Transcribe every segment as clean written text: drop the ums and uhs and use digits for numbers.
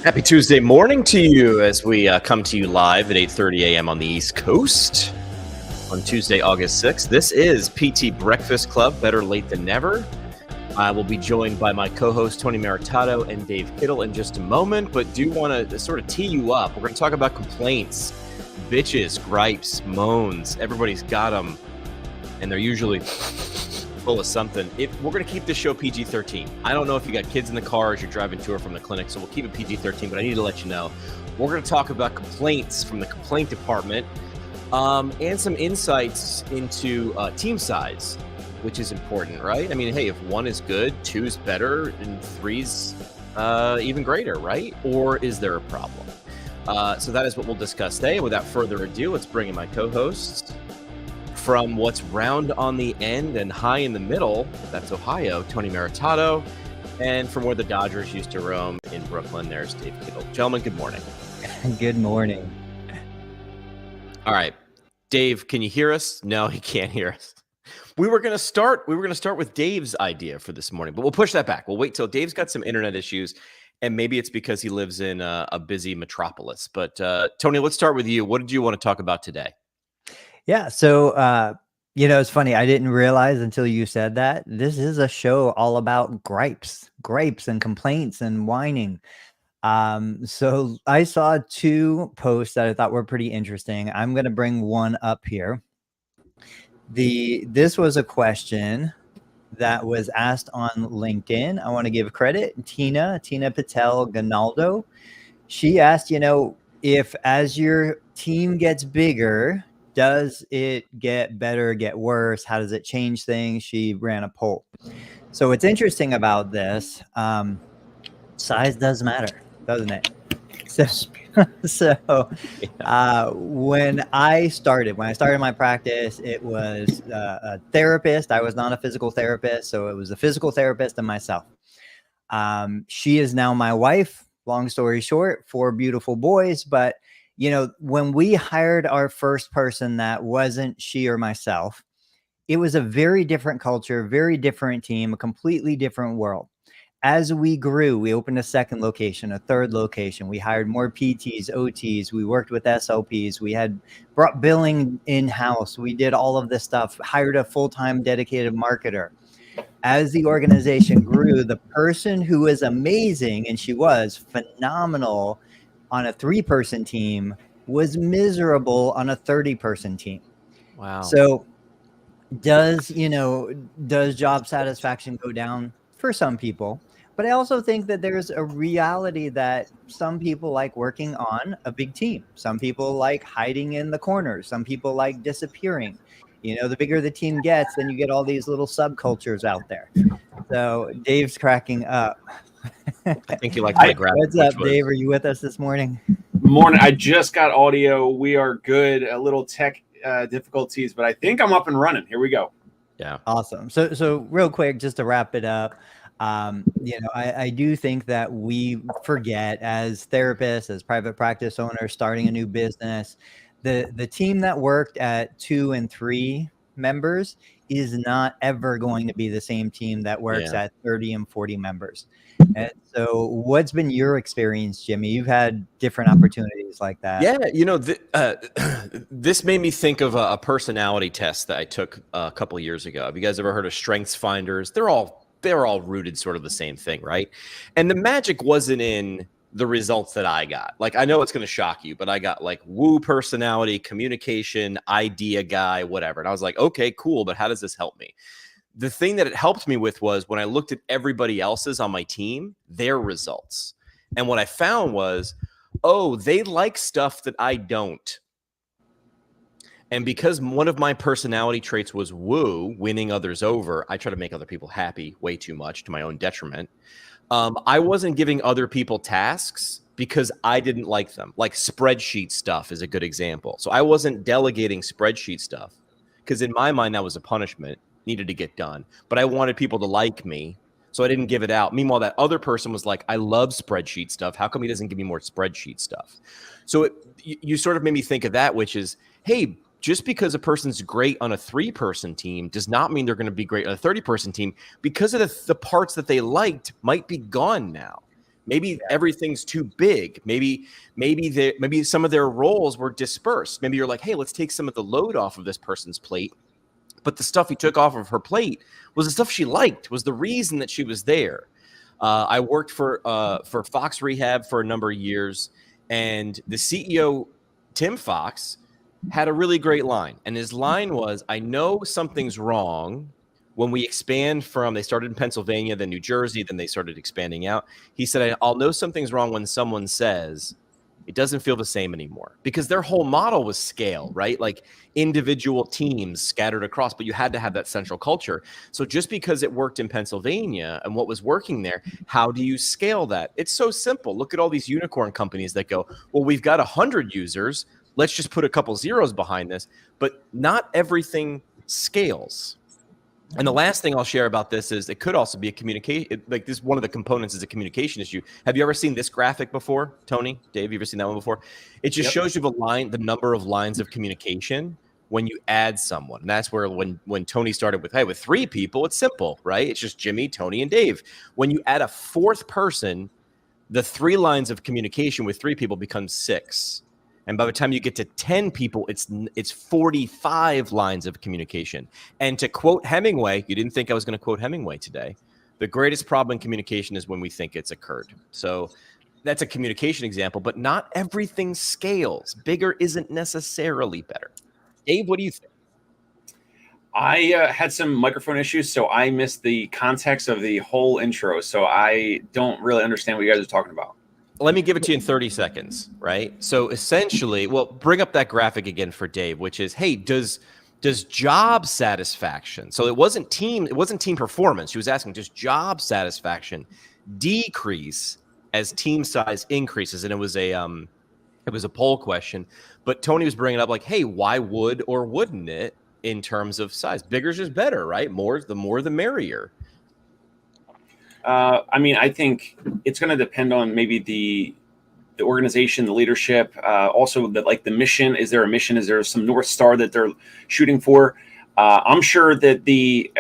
Happy Tuesday morning to you as we come to you live at 8:30 a.m. on the East Coast on Tuesday, August 6th. This is PT Breakfast Club, better late than never. I will be joined by my co-host Tony Maritato and Dave Kittle in just a moment, but do want to sort of tee you up. We're going to talk about complaints, bitches, gripes, moans. Everybody's got them, and they're usually full of something. We're going to keep this show PG-13. I don't know if you got kids in the car as you're driving to or from the clinic, so we'll keep it PG-13, but I need to let you know. We're going to talk about complaints from the complaint department and some insights into team size, which is important, right? I mean, hey, if one is good, two's better, and three's even greater, right? Or is there a problem? So that is what we'll discuss today. And without further ado, let's bring in my co-hosts. From what's round on the end and high in the middle, that's Ohio, Tony Maritato. And from where the Dodgers used to roam in Brooklyn, there's Dave Kittle. Gentlemen, good morning. Good morning. All right. Dave, can you hear us? No, he can't hear us. We were going to start with Dave's idea for this morning, but we'll push that back. We'll wait till Dave's got some internet issues, and maybe it's because he lives in a busy metropolis. But Tony, let's start with you. What did you want to talk about today? Yeah. So, it's funny. I didn't realize until you said that this is a show all about gripes and complaints and whining. So I saw two posts that I thought were pretty interesting. I'm going to bring one up here. This was a question that was asked on LinkedIn. I want to give credit. Tina Patel Ganaldo. She asked, if as your team gets bigger, does it get better, get worse? How does it change things? She ran a poll. So what's interesting about this, size does matter, doesn't it? When I started my practice, it was a therapist. I was not a physical therapist. So it was a physical therapist and myself. She is now my wife. Long story short, 4 beautiful boys, but when we hired our first person that wasn't she or myself, it was a very different culture, very different team, a completely different world. As we grew, we opened a second location, a third location. We hired more PTs, OTs. We worked with SLPs. We had brought billing in-house. We did all of this stuff, hired a full-time dedicated marketer. As the organization grew, the person who was amazing, and she was phenomenal on a 3-person team, was miserable on a 30-person team. Wow. So does job satisfaction go down for some people? But I also think that there's a reality that some people like working on a big team. Some people like hiding in the corners. Some people like disappearing. The bigger the team gets, then you get all these little subcultures out there. So Dave's cracking up. I think you like my graphic. What's up, Dave? Are you with us this morning? Morning. I just got audio. We are good. A little tech difficulties, but I think I'm up and running. Here we go. Yeah. Awesome. So real quick, just to wrap it up, I do think that we forget as therapists, as private practice owners, starting a new business, the team that worked at 2 and 3 members is not ever going to be the same team that works at 30 and 40 members. And so what's been your experience, Jimmy? You've had different opportunities like that. Yeah, this made me think of a personality test that I took a couple of years ago. Have you guys ever heard of Strengths Finders? They're all rooted sort of the same thing, right? And the magic wasn't in the results that I got. Like, I know it's going to shock you, but I got like woo personality, communication, idea guy, whatever. And I was like, okay, cool, but how does this help me? The thing that it helped me with was when I looked at everybody else's on my team, their results. And what I found was, they like stuff that I don't. And because one of my personality traits was woo, winning others over, I try to make other people happy way too much to my own detriment. I wasn't giving other people tasks because I didn't like them. Like spreadsheet stuff is a good example. So I wasn't delegating spreadsheet stuff because in my mind, that was a punishment, needed to get done. But I wanted people to like me, so I didn't give it out. Meanwhile, that other person was like, I love spreadsheet stuff. How come he doesn't give me more spreadsheet stuff? So you sort of made me think of that, which is, hey, just because a person's great on a 3-person team does not mean they're going to be great on a 30-person team, because of the parts that they liked might be gone now. Maybe everything's too big. Maybe some of their roles were dispersed. Maybe you're like, hey, let's take some of the load off of this person's plate. But the stuff he took off of her plate was the stuff she liked, was the reason that she was there. I worked for Fox Rehab for a number of years, and the CEO, Tim Fox, had a really great line. And his line was, I know something's wrong when we expand from, they started in Pennsylvania, then New Jersey, then they started expanding out. He said, I'll know something's wrong when someone says, it doesn't feel the same anymore, because their whole model was scale, right? Like individual teams scattered across, but you had to have that central culture. So just because it worked in Pennsylvania and what was working there, how do you scale that? It's so simple. Look at all these unicorn companies that go, well, we've got 100 users. Let's just put a couple zeros behind this. But not everything scales. And the last thing I'll share about this is it could also be a communication, like this, one of the components is a communication issue. Have you ever seen this graphic before, Tony? Dave, you ever seen that one before? It just shows you the number of lines of communication when you add someone. And that's where when Tony started with, hey, with 3 people, it's simple, right? It's just Jimmy, Tony, and Dave. When you add a 4th person, the 3 lines of communication with 3 people becomes 6. And by the time you get to 10 people, it's 45 lines of communication. And to quote Hemingway, you didn't think I was going to quote Hemingway today. The greatest problem in communication is when we think it's occurred. So that's a communication example, but not everything scales. Bigger isn't necessarily better. Dave, what do you think? I had some microphone issues, so I missed the context of the whole intro. So I don't really understand what you guys are talking about. Let me give it to you in 30 seconds, right? So essentially, well, bring up that graphic again for Dave, which is, hey, does job satisfaction, so it wasn't team performance. She was asking, does job satisfaction decrease as team size increases? And it was a poll question, but Tony was bringing up like, hey, why would or wouldn't it in terms of size? Bigger's just better, right? The more the merrier. I mean, I think it's going to depend on maybe the organization, the leadership, also the mission. Is there a mission? Is there some North Star that they're shooting for? I'm sure that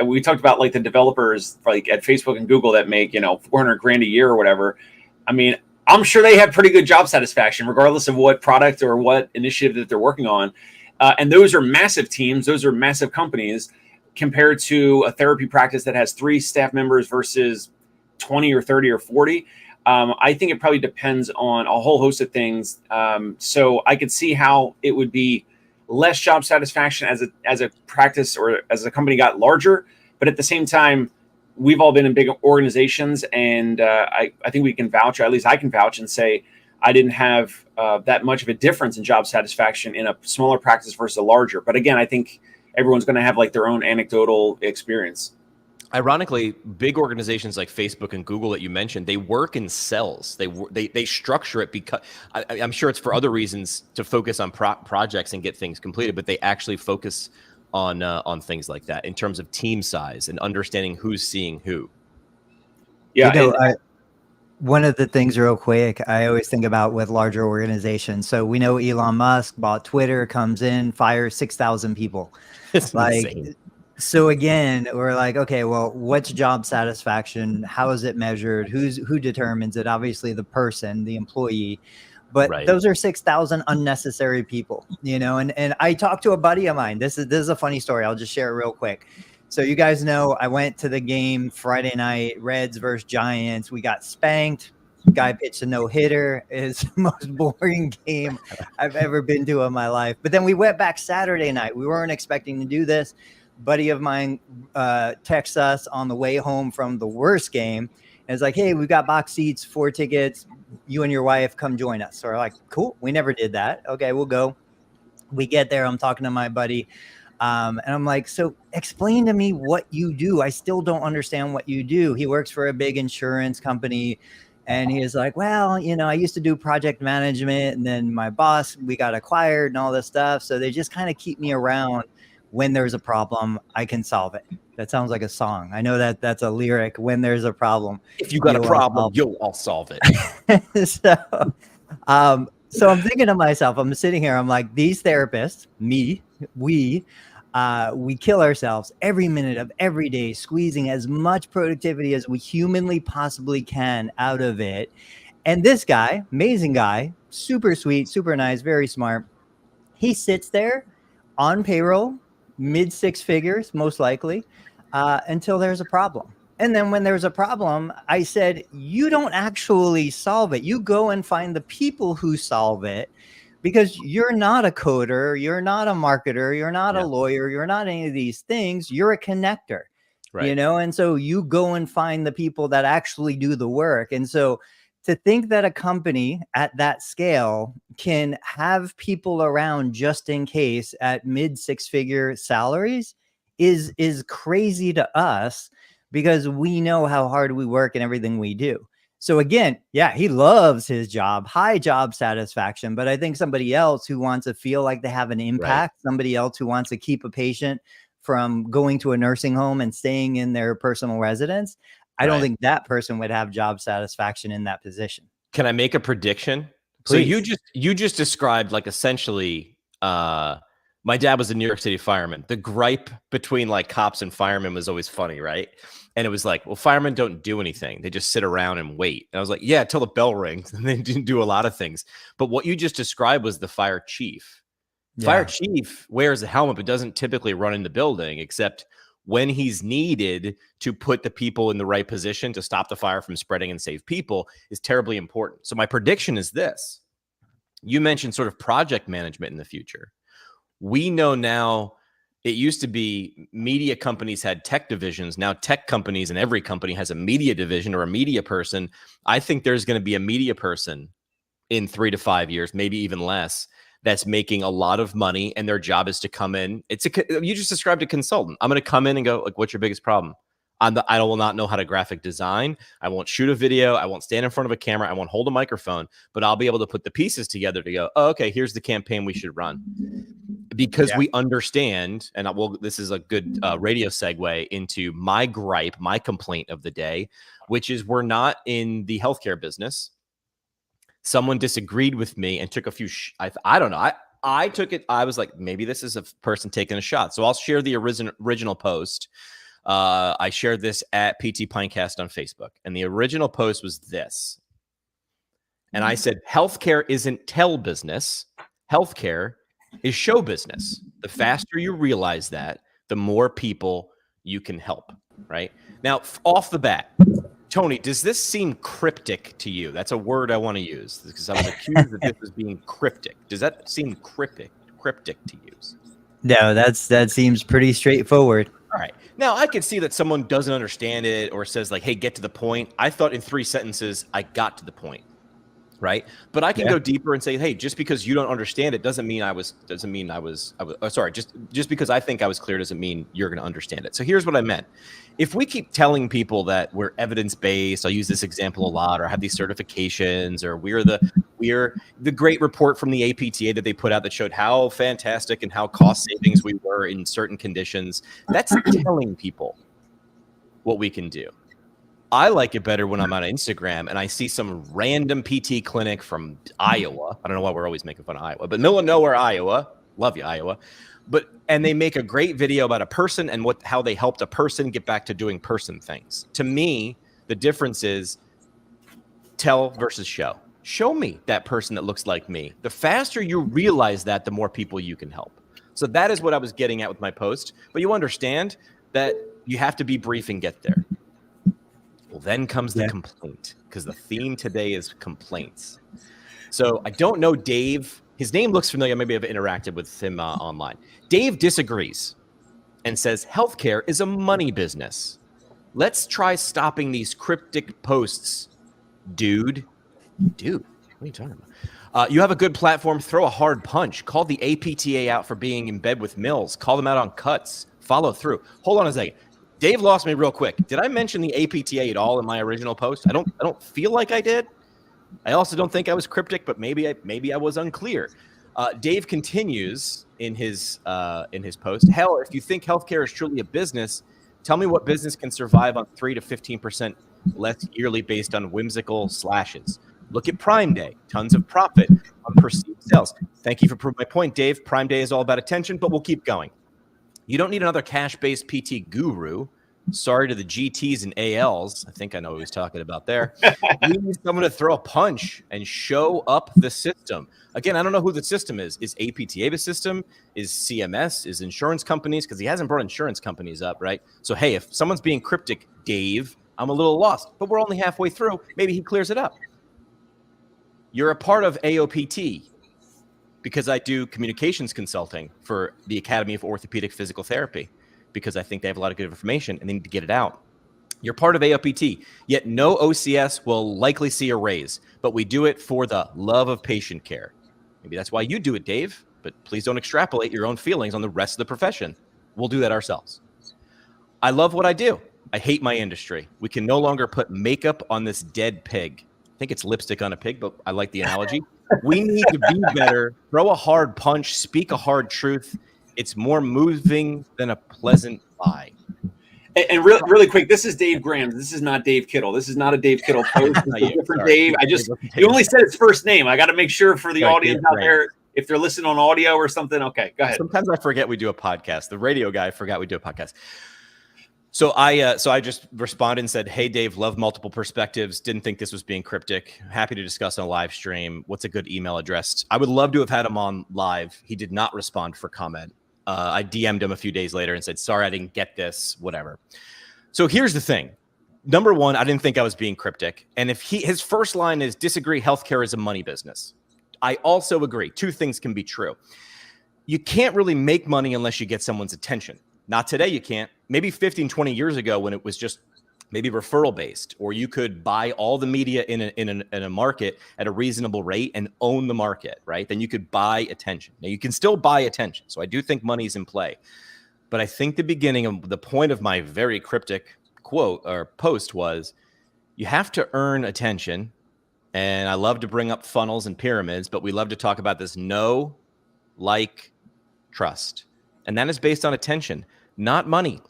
we talked about like the developers like at Facebook and Google that make, $400,000 a year or whatever. I mean, I'm sure they have pretty good job satisfaction, regardless of what product or what initiative that they're working on. And those are massive teams. Those are massive companies compared to a therapy practice that has 3 staff members versus 20 or 30 or 40. I think it probably depends on a whole host of things. So I could see how it would be less job satisfaction as a practice or as a company got larger. But at the same time, we've all been in big organizations, and I think we can vouch, or at least I can vouch and say I didn't have that much of a difference in job satisfaction in a smaller practice versus a larger. But again, I think everyone's going to have like their own anecdotal experience. Ironically, big organizations like Facebook and Google that you mentioned, they work in cells. They structure it because I'm sure it's for other reasons to focus on projects and get things completed, but they actually focus on things like that in terms of team size and understanding who's seeing who. Yeah. One of the things real quick, I always think about with larger organizations. So we know Elon Musk bought Twitter, comes in, fires 6,000 people. It's insane. So again, we're like, okay, well, what's job satisfaction? How is it measured? Who determines it? Obviously the person, the employee, but those are 6,000 unnecessary people, and I talked to a buddy of mine. This is a funny story. I'll just share it real quick. So you guys know, I went to the game Friday night, Reds versus Giants. We got spanked. Guy pitched a no-hitter. It's the most boring game I've ever been to in my life. But then we went back Saturday night. We weren't expecting to do this. Buddy of mine texts us on the way home from the worst game. And it's like, hey, we've got box seats, 4 tickets. You and your wife come join us. So we're like, cool. We never did that. Okay, we'll go. We get there. I'm talking to my buddy. And I'm like, so explain to me what you do. I still don't understand what you do. He works for a big insurance company. And he is like, well, I used to do project management. And then my boss, we got acquired and all this stuff. So they just kind of keep me around. When there's a problem, I can solve it. That sounds like a song. I know that's a lyric. When there's a problem, if you got a problem, I'll solve it. So I'm thinking to myself, I'm sitting here, I'm like, these therapists, we kill ourselves every minute of every day, squeezing as much productivity as we humanly possibly can out of it. And this guy, amazing guy, super sweet, super nice, very smart. He sits there on payroll, mid six figures, most likely, until there's a problem. And then when there's a problem, I said, you don't actually solve it. You go and find the people who solve it, because you're not a coder, you're not a marketer, you're not a lawyer, you're not any of these things. You're a connector, you know? And so you go and find the people that actually do the work. And so to think that a company at that scale can have people around just in case at mid six-figure salaries is crazy to us, because we know how hard we work and everything we do. So again, yeah, he loves his job, high job satisfaction. But I think somebody else who wants to feel like they have an impact, somebody else who wants to keep a patient from going to a nursing home and staying in their personal residence, I don't think that person would have job satisfaction in that position. Can I make a prediction? Please. So you just described, like, essentially, my dad was a New York City fireman. The gripe between like cops and firemen was always funny, right? And it was like, well, firemen don't do anything. They just sit around and wait. And I was like, yeah, till the bell rings. And they didn't do a lot of things. But what you just described was the fire chief. Yeah. Fire chief wears a helmet, but doesn't typically run in the building, except when he's needed to put the people in the right position to stop the fire from spreading and save people is terribly important. So my prediction is this. You mentioned sort of project management in the future. We know now, it used to be media companies had tech divisions. Now tech companies, and every company has a media division or a media person. I think there's going to be a media person in 3 to 5 years, maybe even less, that's making a lot of money, and their job is to come in. You just described a consultant. I'm going to come in and go, like, what's your biggest problem? I will not know how to graphic design. I won't shoot a video. I won't stand in front of a camera. I won't hold a microphone, but I'll be able to put the pieces together to go, oh, okay, here's the campaign we should run. Because we understand, and this is a good radio segue into my gripe, my complaint of the day, which is we're not in the healthcare business. Someone disagreed with me and took a few, I don't know. I took it. I was like, maybe this is a person taking a shot. So I'll share the original post. I shared this at PT Pinecast on Facebook, and the original post was this. And I said, healthcare isn't tell business. Healthcare is show business. The faster you realize that, the more people you can help, right? Now, off the bat, Tony, does this seem cryptic to you? That's a word I want to use because I was accused that this was being cryptic. Does that seem cryptic to use? No, that seems pretty straightforward. All right. Now, I could see that someone doesn't understand it or says like, hey, get to the point. I thought in 3 sentences, I got to the point. Right. But I can go deeper and say, hey, just because you don't understand it doesn't mean just because I think I was clear doesn't mean you're going to understand it. So here's what I meant. If we keep telling people that we're evidence-based, I'll use this example a lot, or have these certifications, or we're the great report from the APTA that they put out that showed how fantastic and how cost savings we were in certain conditions, that's telling people what we can do. I like it better when I'm on Instagram and I see some random PT clinic from Iowa. I don't know why we're always making fun of Iowa, but middle of nowhere, Iowa. Love you, Iowa. And they make a great video about a person and how they helped a person get back to doing person things. To me, the difference is tell versus show. Show me that person that looks like me. The faster you realize that, the more people you can help. So that is what I was getting at with my post. But you understand that you have to be brief and get there. Well, then comes the complaint, because the theme today is complaints. So I don't know Dave. His name looks familiar. Maybe I've interacted with him online. Dave disagrees and says healthcare is a money business. Let's try stopping these cryptic posts, dude. What are you talking about? You have a good platform. Throw a hard punch. Call the APTA out for being in bed with Mills. Call them out on cuts. Follow through. Hold on a second. Dave lost me real quick. Did I mention the APTA at all in my original post? I don't feel like I did. I also don't think I was cryptic, but maybe I was unclear. Dave continues in his post. Hell, if you think healthcare is truly a business, tell me what business can survive on 3 to 15% less yearly based on whimsical slashes. Look at Prime Day, tons of profit on perceived sales. Thank you for proving my point, Dave. Prime Day is all about attention, but we'll keep going. You don't need another cash-based PT guru. Sorry to the GTs and ALs. I think I know what he's talking about there. We need someone to throw a punch and show up the system. Again, I don't know who the system is. Is APTA the system? Is CMS? Is insurance companies? Because he hasn't brought insurance companies up, right? So, hey, if someone's being cryptic, Dave, I'm a little lost. But we're only halfway through. Maybe he clears it up. You're a part of AOPT because I do communications consulting for the Academy of Orthopedic Physical Therapy, because I think they have a lot of good information and they need to get it out. You're part of AOPT, yet no OCS will likely see a raise, but we do it for the love of patient care. Maybe that's why you do it, Dave, but please don't extrapolate your own feelings on the rest of the profession. We'll do that ourselves. I love what I do. I hate my industry. We can no longer put makeup on this dead pig. I think it's lipstick on a pig, but I like the analogy. We need to be better, throw a hard punch, speak a hard truth. It's more moving than a pleasant lie. And really quick, this is Dave Graham. This is not Dave Kittle. This is not a Dave Kittle post. This is a different Dave. You only said his first name. I got to make sure for the audience out there, if they're listening on audio or something. Okay, go ahead. Sometimes I forget we do a podcast. The radio guy forgot we do a podcast. So I just responded and said, hey, Dave, love multiple perspectives. Didn't think this was being cryptic. Happy to discuss on a live stream. What's a good email address? I would love to have had him on live. He did not respond for comment. I DM'd him a few days later and said, sorry, I didn't get this, whatever. So here's the thing. Number one, I didn't think I was being cryptic. And if his first line is disagree, healthcare is a money business. I also agree. Two things can be true. You can't really make money unless you get someone's attention. Not today, you can't. Maybe 15, 20 years ago when it was just maybe referral based, or you could buy all the media in a market at a reasonable rate and own the market, right? Then you could buy attention. Now you can still buy attention. So I do think money's in play. But I think the beginning of the point of my very cryptic quote or post was you have to earn attention. And I love to bring up funnels and pyramids, but we love to talk about this know, like, trust. And that is based on attention, not money.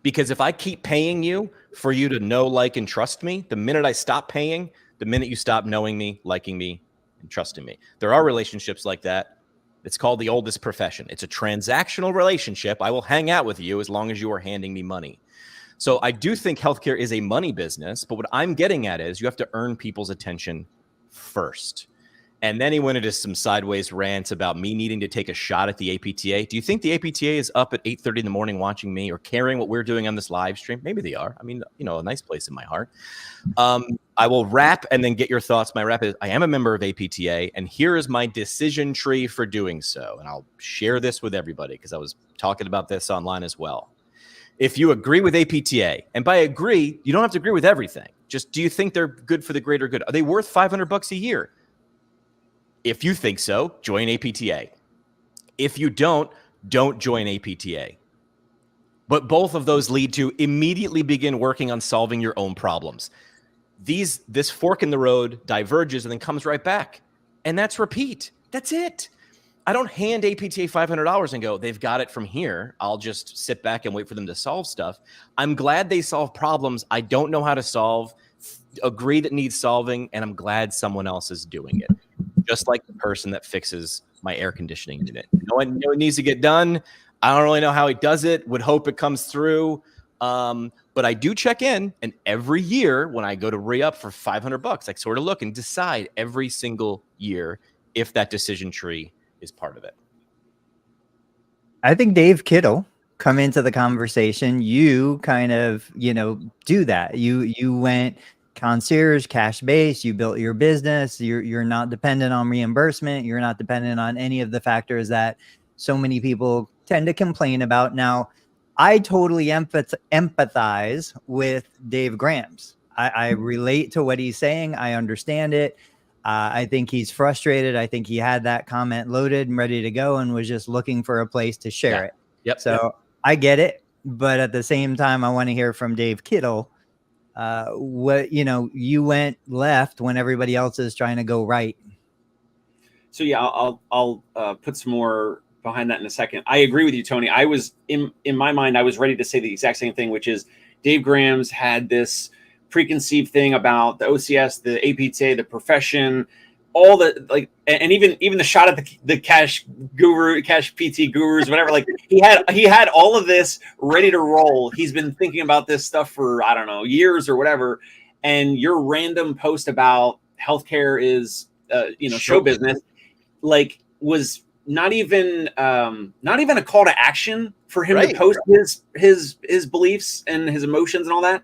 Because if I keep paying you for you to know, like, and trust me, the minute I stop paying, the minute you stop knowing me, liking me, and trusting me. There are relationships like that. It's called the oldest profession. It's a transactional relationship. I will hang out with you as long as you are handing me money. So I do think healthcare is a money business, but what I'm getting at is you have to earn people's attention first. And then he went into some sideways rants about me needing to take a shot at the APTA. Do you think the APTA is up at 8:30 in the morning watching me or caring what we're doing on this live stream? Maybe they are. I mean, a nice place in my heart. I will wrap and then get your thoughts. My wrap is I am a member of APTA, and here is my decision tree for doing so. And I'll share this with everybody because I was talking about this online as well. If you agree with APTA, and by agree, you don't have to agree with everything. Just do you think they're good for the greater good? Are they worth $500 a year? If you think so, join APTA. If you don't join APTA. But both of those lead to immediately begin working on solving your own problems. This fork in the road diverges and then comes right back. And that's repeat. That's it. I don't hand APTA $500 and go, they've got it from here. I'll just sit back and wait for them to solve stuff. I'm glad they solve problems I don't know how to solve, agree that needs solving, and I'm glad someone else is doing it. Just like the person that fixes my air conditioning unit. No one needs to get done. I don't really know how he does it. Would hope it comes through. But I do check in, and every year when I go to re-up for $500, I sort of look and decide every single year if that decision tree is part of it. I think Dave Kittle come into the conversation. You kind of, do that. You went concierge, cash base, you built your business, you're not dependent on reimbursement, you're not dependent on any of the factors that so many people tend to complain about. Now, I totally empathize with Dave Grams. I relate to what he's saying. I understand it. I think he's frustrated. I think he had that comment loaded and ready to go and was just looking for a place to share it. Yep. So I get it. But at the same time, I want to hear from Dave Kittle. You went left when everybody else is trying to go right. So yeah, I'll put some more behind that in a second. I agree with you, Tony. I was in my mind, I was ready to say the exact same thing, which is Dave Grams had this preconceived thing about the OCS, the APTA, the profession, all the like, and even the shot at the cash PT gurus, whatever. Like he had all of this ready to roll. He's been thinking about this stuff for, I don't know, years or whatever. And your random post about healthcare is, show business, like was not even a call to action for him to post his beliefs and his emotions and all that.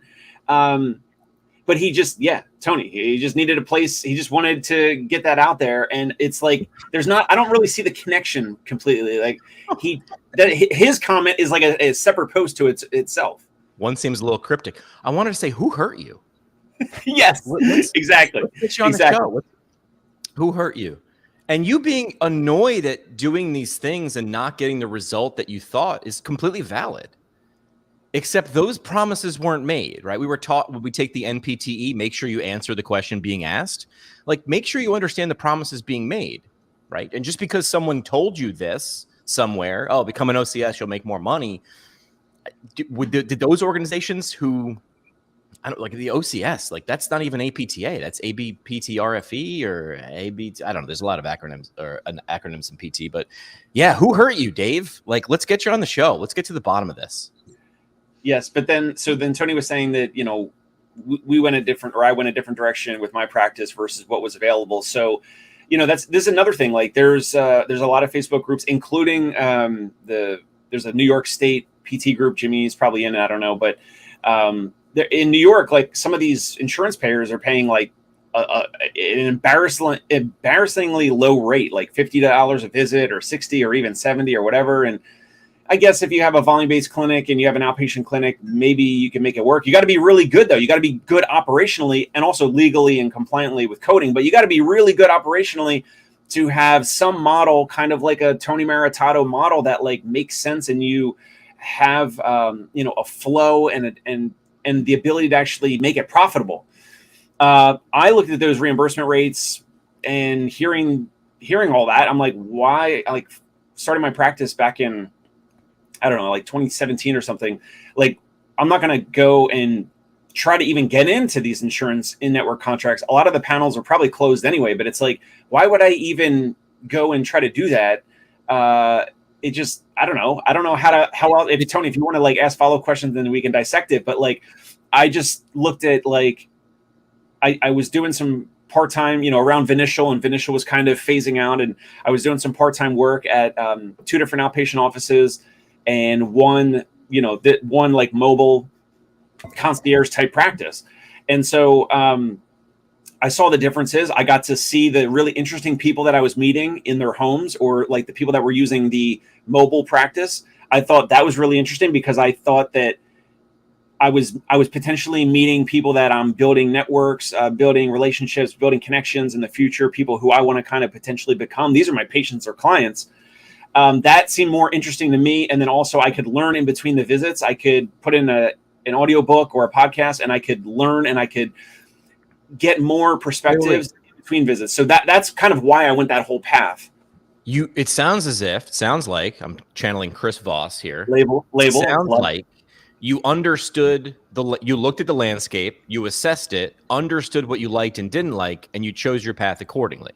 But he just, Tony, he just needed a place. He just wanted to get that out there. And it's like, I don't really see the connection completely. Like his comment is like a separate post to itself. One seems a little cryptic. I wanted to say, who hurt you? Yes, exactly. Let's get you on the show. Who hurt you? And you being annoyed at doing these things and not getting the result that you thought is completely valid. Except those promises weren't made, right? We were taught when we take the NPTE, make sure you answer the question being asked. Like, make sure you understand the promises being made, right? And just because someone told you this somewhere, oh, become an OCS, you'll make more money. Did those organizations who, I don't like the OCS, like that's not even APTA, that's ABPTRFE or AB. I don't know. There's a lot of acronyms or acronyms in PT, but yeah, who hurt you, Dave? Like, let's get you on the show. Let's get to the bottom of this. Yes, but then Tony was saying that, I went a different direction with my practice versus what was available. So, this is another thing. Like there's a lot of Facebook groups, including there's a New York State PT group. Jimmy's probably in it, I don't know, but in New York, like some of these insurance payers are paying like an embarrassingly low rate, like $50 a visit or 60 or even 70 or whatever. And I guess if you have a volume-based clinic and you have an outpatient clinic, maybe you can make it work. You got to be really good, though. You got to be good operationally and also legally and compliantly with coding. But you got to be really good operationally to have some model, kind of like a Tony Maritato model that like makes sense, and you have a flow and the ability to actually make it profitable. I looked at those reimbursement rates and hearing all that, I'm like, why? Like starting my practice back in, I don't know, like 2017 or something. Like, I'm not going to go and try to even get into these insurance in-network contracts. A lot of the panels are probably closed anyway, but it's like, why would I even go and try to do that? It just, I don't know if Tony, if you want to like ask follow questions, then we can dissect it. But like, I just looked at like, I was doing some part-time, around Vinicial, and Vinicial was kind of phasing out. And I was doing some part-time work at 2 different outpatient offices, and one like mobile concierge type practice. And so I saw the differences. I got to see the really interesting people that I was meeting in their homes, or like the people that were using the mobile practice. I thought that was really interesting because I thought that I was potentially meeting people that I'm building networks, building relationships, building connections in the future, people who I want to kind of potentially become. These are my patients or clients. That seemed more interesting to me. And then also I could learn in between the visits. I could put in an audio book or a podcast, and I could learn and I could get more perspectives in between visits. So that's kind of why I went that whole path. It sounds like I'm channeling Chris Voss here. Label. Sounds like you understood you looked at the landscape, you assessed it, understood what you liked and didn't like, and you chose your path accordingly.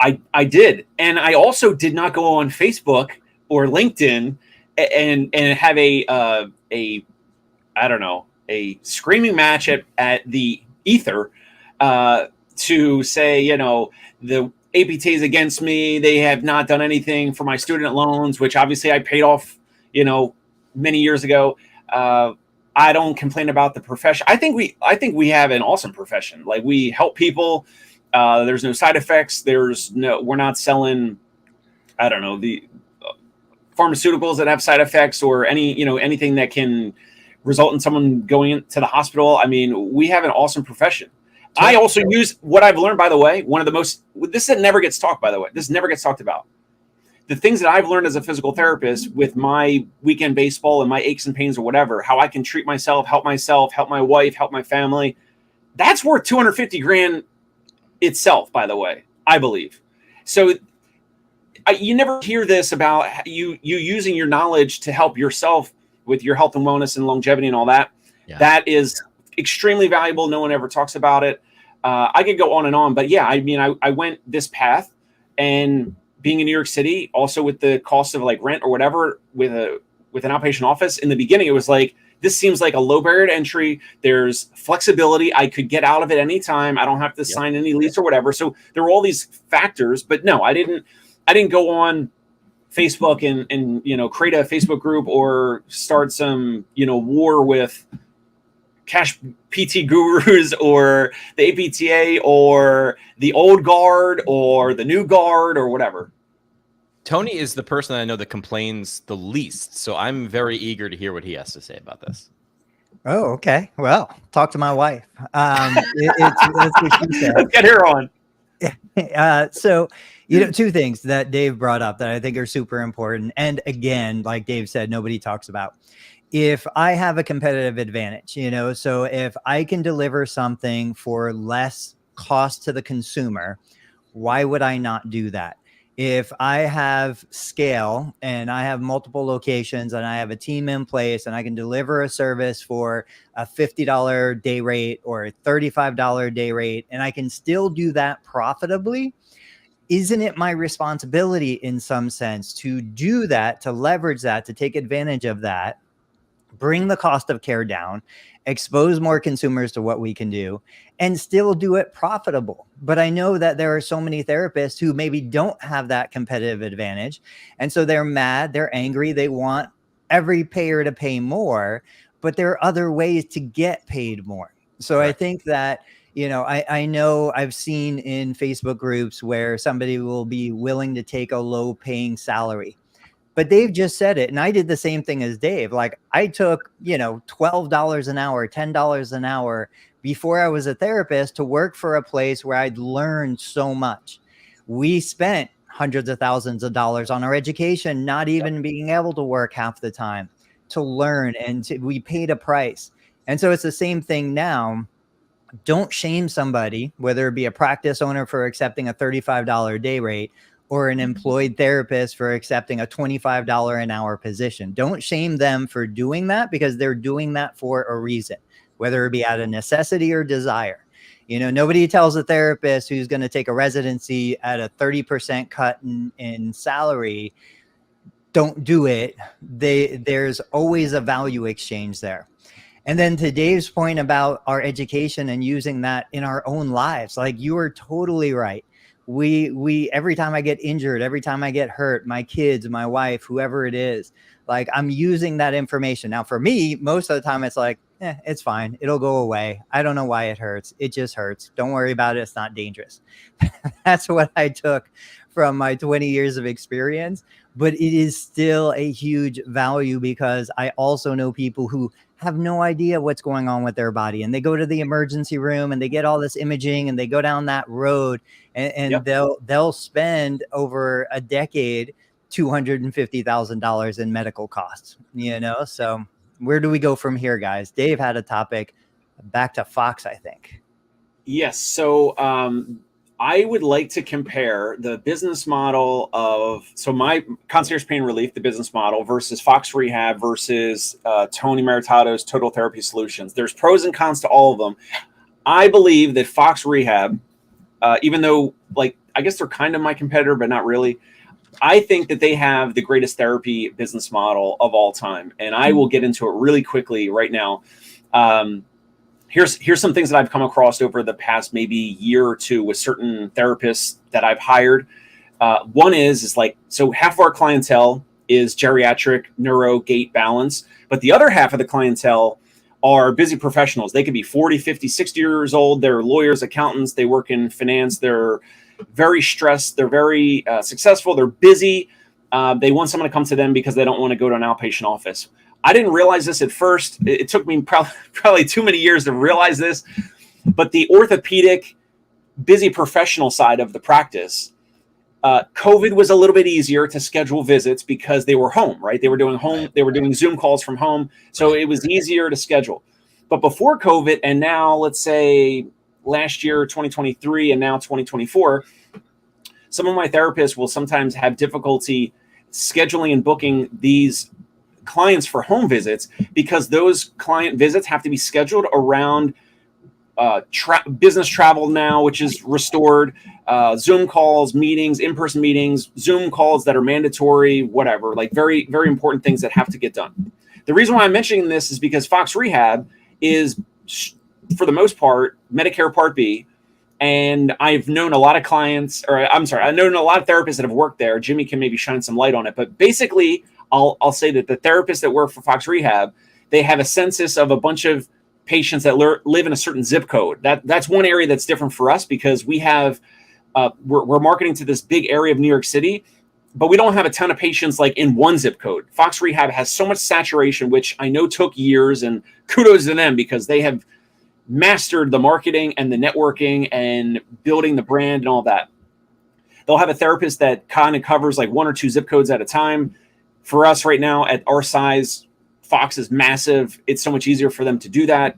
I did. And I also did not go on Facebook or LinkedIn and have a screaming match at the ether to say, the APT is against me. They have not done anything for my student loans, which obviously I paid off, many years ago. I don't complain about the profession. I think we have an awesome profession. Like, we help people. There's no side effects. We're not selling, the pharmaceuticals that have side effects or anything that can result in someone going into the hospital. I mean, we have an awesome profession. I also use what I've learned, by the way, this never gets talked, by the way. This never gets talked about. The things that I've learned as a physical therapist with my weekend baseball and my aches and pains or whatever, how I can treat myself, help my wife, help my family. That's worth $250,000 itself, by the way, I believe. So you never hear this about you using your knowledge to help yourself with your health and wellness and longevity and all that. Yeah. That is extremely valuable. No one ever talks about it. I could go on and on, but yeah, I mean, I went this path, and being in New York City, also with the cost of like rent or whatever, with an outpatient office in the beginning, it was like, this seems like a low barrier to entry. There's flexibility. I could get out of it anytime. I don't have to sign any lease or whatever. So there were all these factors, but no, I didn't go on Facebook and create a Facebook group or start some, war with cash PT gurus or the APTA or the old guard or the new guard or whatever. Tony is the person I know that complains the least, so I'm very eager to hear what he has to say about this. Oh, okay. Well, talk to my wife. It's what she said. Let's get her on. So, two things that Dave brought up that I think are super important. And again, like Dave said, nobody talks about. If I have a competitive advantage, so if I can deliver something for less cost to the consumer, why would I not do that? If I have scale and I have multiple locations and I have a team in place and I can deliver a service for a $50 day rate or a $35 day rate, and I can still do that profitably, isn't it my responsibility in some sense to do that, to leverage that, to take advantage of that, bring the cost of care down, expose more consumers to what we can do, and still do it profitable? But I know that there are so many therapists who maybe don't have that competitive advantage. And so they're mad, they're angry, they want every payer to pay more, but there are other ways to get paid more. So I think that, I know I've seen in Facebook groups where somebody will be willing to take a low paying salary. But Dave just said it, and I did the same thing as Dave. Like, I took, $12 an hour, $10 an hour before I was a therapist to work for a place where I'd learned so much. We spent hundreds of thousands of dollars on our education, not even being able to work half the time to learn, and we paid a price. And so it's the same thing now. Don't shame somebody, whether it be a practice owner for accepting a $35 day rate or an employed therapist for accepting a $25 an hour position. Don't shame them for doing that, because they're doing that for a reason, whether it be out of necessity or desire. Nobody tells a therapist who's going to take a residency at a 30% cut in salary, don't do it. There's always a value exchange there. And then to Dave's point about our education and using that in our own lives, like, you are totally right. We every time I get injured, every time I get hurt, my kids, my wife, whoever it is, like, I'm using that information. Now, for me, most of the time it's like, it's fine. It'll go away. I don't know why it hurts. It just hurts. Don't worry about it. It's not dangerous. That's what I took from my 20 years of experience. But it is still a huge value, because I also know people who have no idea what's going on with their body, and they go to the emergency room and they get all this imaging and they go down that road, and they'll spend over a decade $250,000 in medical costs. So where do we go from here, guys? Dave had a topic. Back to Fox, I think. Yes. So I would like to compare the business model of, my concierge pain relief, the business model, versus Fox Rehab versus Tony Maritato's Total Therapy Solutions. There's pros and cons to all of them. I believe that Fox Rehab, even though, like, I guess they're kind of my competitor, but not really, I think that they have the greatest therapy business model of all time. And I will get into it really quickly right now. Here's some things that I've come across over the past maybe year or two with certain therapists that I've hired. One is like, so half of our clientele is geriatric, neuro, gait, balance, but the other half of the clientele are busy professionals. They could be 40, 50, 60 years old. They're lawyers, accountants. They work in finance. They're very stressed. They're very successful. They're busy. They want someone to come to them because they don't want to go to an outpatient office. I didn't realize this at first. It took me probably too many years to realize this. But the orthopedic, busy professional side of the practice, COVID was a little bit easier to schedule visits because they were home, right? They were doing Zoom calls from home. So it was easier to schedule. But before COVID, and now let's say last year, 2023, and now 2024, some of my therapists will sometimes have difficulty scheduling and booking these clients for home visits because those client visits have to be scheduled around business travel now, which is restored, Zoom calls, meetings, in-person meetings, Zoom calls that are mandatory, whatever, like very, very important things that have to get done. The reason why I'm mentioning this is because Fox Rehab is, for the most part, Medicare Part B. And I've known a lot of clients, or I'm sorry, I've known a lot of therapists that have worked there. Jimmy can maybe shine some light on it. But basically, I'll say that the therapists that work for Fox Rehab, they have a census of a bunch of patients that live in a certain zip code. That's one area that's different for us, because we have, we're marketing to this big area of New York City, but we don't have a ton of patients like in one zip code. Fox Rehab has so much saturation, which I know took years, and kudos to them because they have mastered the marketing and the networking and building the brand and all that. They'll have a therapist that kind of covers like 1 or 2 zip codes at a time. For us right now at our size, Fox is massive. It's so much easier for them to do that.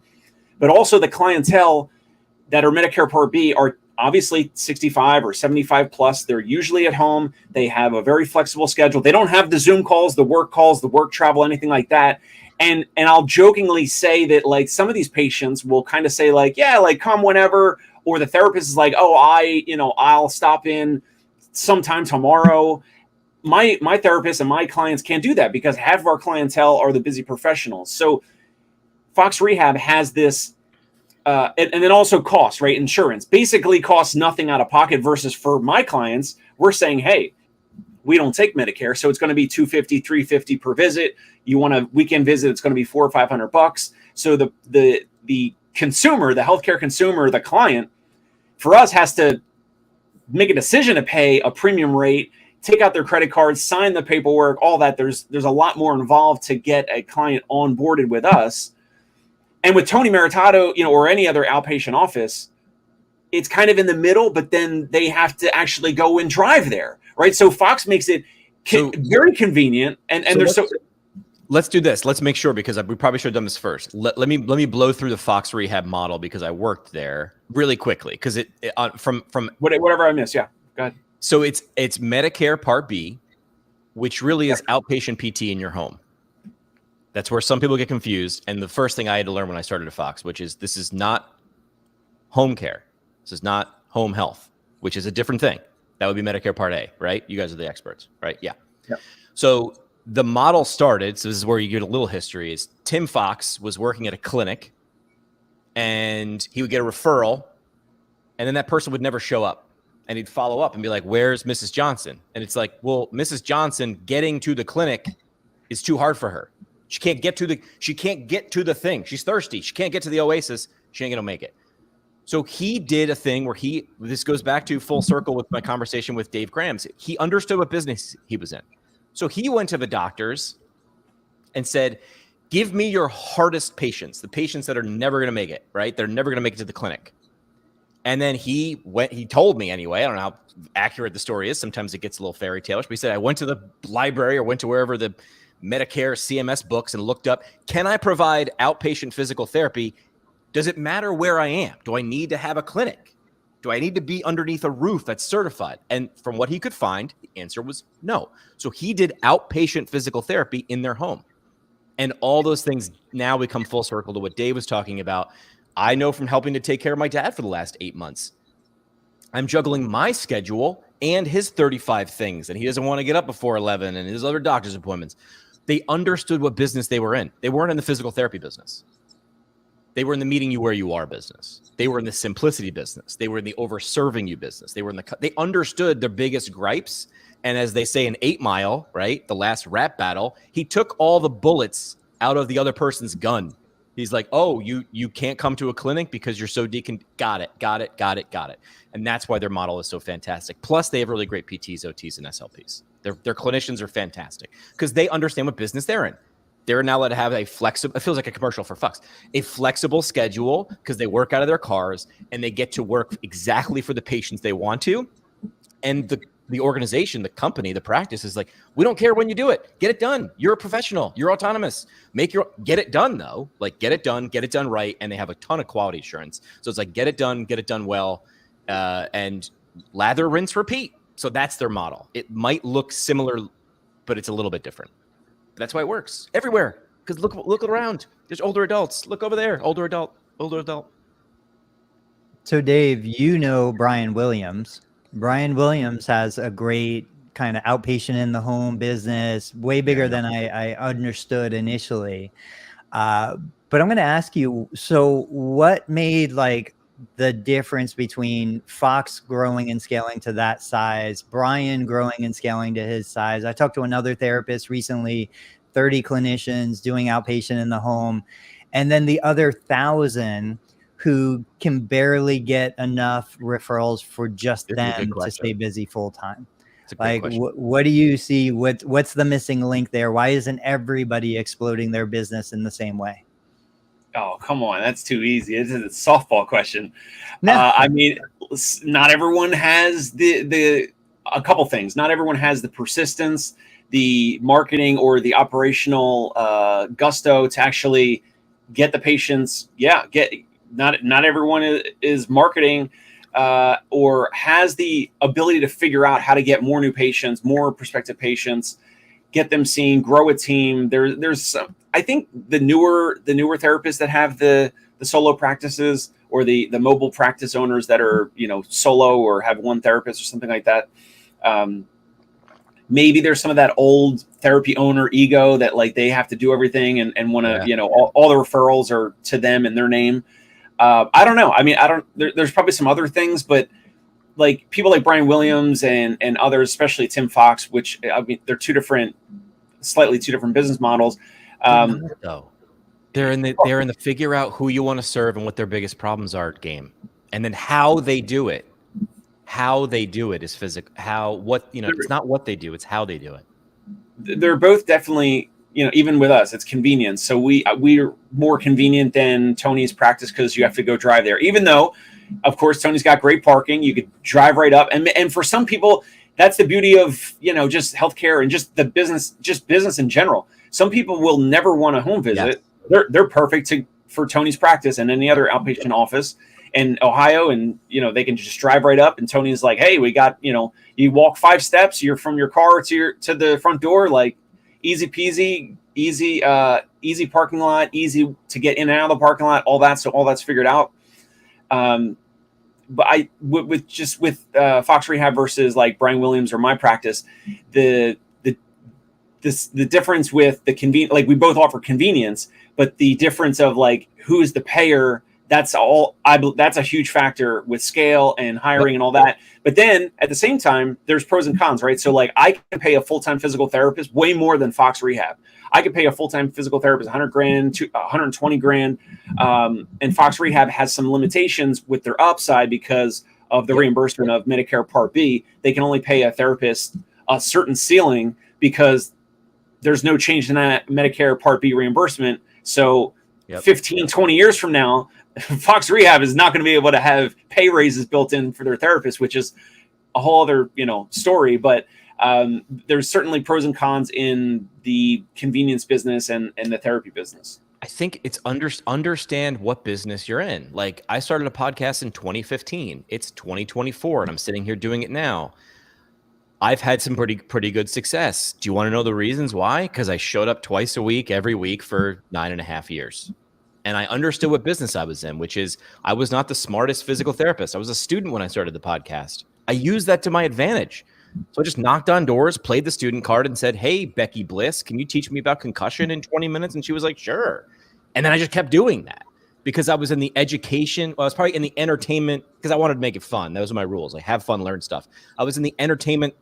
But also the clientele that are Medicare Part B are obviously 65 or 75 plus. They're usually at home. They have a very flexible schedule. They don't have the Zoom calls, the work travel, anything like that. And I'll jokingly say that like some of these patients will kind of say like, yeah, like come whenever, or the therapist is like, oh, I'll stop in sometime tomorrow. My therapist and my clients can't do that because half of our clientele are the busy professionals. So Fox Rehab has this, and then also cost, right? Insurance basically costs nothing out of pocket versus for my clients, we're saying, hey, we don't take Medicare. So it's going to be $250, $350 per visit. You want a weekend visit, it's going to be $400 or $500. So the consumer, the healthcare consumer, the client, for us has to make a decision to pay a premium rate, take out their credit cards, sign the paperwork, all that. There's a lot more involved to get a client onboarded with us. And with Tony Maritato, or any other outpatient office, it's kind of in the middle, but then they have to actually go and drive there, right? So Fox makes it very convenient. Let's do this. Let's make sure, because we probably should have done this first. Let me blow through the Fox Rehab model because I worked there really quickly. Because from whatever I missed, yeah, go ahead. So it's Medicare Part B, which really is outpatient PT in your home. That's where some people get confused. And the first thing I had to learn when I started at Fox, which is this is not home care. This is not home health, which is a different thing. That would be Medicare Part A, right? You guys are the experts, right? Yeah. Yep. So the model started, so this is where you get a little history, is Tim Fox was working at a clinic and he would get a referral and then that person would never show up. And he'd follow up and be like, where's Mrs. Johnson? And it's like, well, Mrs. Johnson getting to the clinic is too hard for her. She can't get to the thing. She's thirsty. She can't get to the oasis. She ain't going to make it. So he did a thing where this goes back to full circle with my conversation with Dave Grams. He understood what business he was in. So he went to the doctors and said, give me your hardest patients, the patients that are never going to make it, right? They're never going to make it to the clinic. And then he told me anyway, I don't know how accurate the story is. Sometimes it gets a little fairy tale-ish, but he said, I went to the library or went to wherever the Medicare CMS books and looked up, can I provide outpatient physical therapy? Does it matter where I am? Do I need to have a clinic? Do I need to be underneath a roof that's certified? And from what he could find, the answer was no. So he did outpatient physical therapy in their home. And all those things now become full circle to what Dave was talking about. I know from helping to take care of my dad for the last 8 months, I'm juggling my schedule and his 35 things, and he doesn't want to get up before 11 and his other doctor's appointments. They understood what business they were in. They weren't in the physical therapy business. They were in the meeting you where you are business. They were in the simplicity business. They were in the over-serving you business. They understood their biggest gripes. And as they say in 8 Mile, right, the last rap battle, he took all the bullets out of the other person's gun. He's like, oh, you can't come to a clinic because you're so got it. And that's why their model is so fantastic. Plus, they have really great PTs, OTs, and SLPs. Their clinicians are fantastic because they understand what business they're in. They're now allowed to have a flexible, it feels like a commercial for Fox, a flexible schedule because they work out of their cars and they get to work exactly for the patients they want to. And the organization, the company, the practice is like, we don't care when you do it. Get it done. You're a professional. You're autonomous. Get it done though. Like get it done right. And they have a ton of quality assurance. So it's like, get it done well, and lather, rinse, repeat. So that's their model. It might look similar, but it's a little bit different. That's why it works everywhere. Because look around. There's older adults. Look over there. Older adult. So Dave, you know Brian Williams. Brian Williams has a great kind of outpatient in the home business, way bigger than I understood initially. But I'm going to ask you, so what made like the difference between Fox growing and scaling to that size, Brian growing and scaling to his size? I talked to another therapist recently, 30 clinicians doing outpatient in the home, and then the other 1,000 who can barely get enough referrals for just them to stay busy full time. Like, what do you see? What's the missing link there? Why isn't everybody exploding their business in the same way? Oh, come on. That's too easy. This is a softball question. No. I mean, not everyone has a couple things. Not everyone has the persistence, the marketing, or the operational gusto to actually get the patients. Not everyone is marketing or has the ability to figure out how to get more new patients, more prospective patients, get them seen, grow a team. There's some, I think the newer therapists that have the solo practices, or the mobile practice owners that are, solo or have one therapist or something like that. Maybe there's some of that old therapy owner ego that like they have to do everything and want to, all the referrals are to them in their name. I don't know. I mean, there's probably some other things, but like people like Brian Williams and others, especially Tim Fox, which I mean, they're slightly two different business models. They're in the figure out who you want to serve and what their biggest problems are game. And then how they do it. How they do it is physical. It's not what they do, it's how they do it. They're both definitely, even with us, it's convenience. So we're more convenient than Tony's practice because you have to go drive there. Even though, of course, Tony's got great parking. You could drive right up. And for some people, that's the beauty of, just healthcare and just the business in general. Some people will never want a home visit. Yeah. They're perfect for Tony's practice and any other outpatient office in Ohio. And, they can just drive right up. And Tony's like, hey, we got, you walk 5 steps, you're from your car to the front door, like easy peasy, easy parking lot, easy to get in and out of the parking lot, all that. So all that's figured out. But with Fox Rehab versus like Brian Williams or my practice, the difference with the convenience, like we both offer convenience, but the difference of like who's the payer, that's a huge factor with scale and hiring and all that. But then at the same time, there's pros and cons, right? So like I can pay a full-time physical therapist way more than Fox Rehab. I could pay a full-time physical therapist $100,000 to $120,000. And Fox Rehab has some limitations with their upside because of the reimbursement of Medicare Part B. They can only pay a therapist a certain ceiling because there's no change in that Medicare Part B reimbursement. So 15, 20 years from now, Fox Rehab is not going to be able to have pay raises built in for their therapists, which is a whole other, story. But there's certainly pros and cons in the convenience business and the therapy business. I think it's understand what business you're in. Like I started a podcast in 2015. It's 2024 and I'm sitting here doing it now. I've had some pretty good success. Do you want to know the reasons why? Because I showed up twice a week, every week for 9.5 years. And I understood what business I was in, which is I was not the smartest physical therapist. I was a student when I started the podcast. I used that to my advantage. So I just knocked on doors, played the student card and said, hey, Becky Bliss, can you teach me about concussion in 20 minutes? And she was like, sure. And then I just kept doing that because I was in the education. Well, I was probably in the entertainment because I wanted to make it fun. Those are my rules. Like have fun, learn stuff. I was in the entertainment,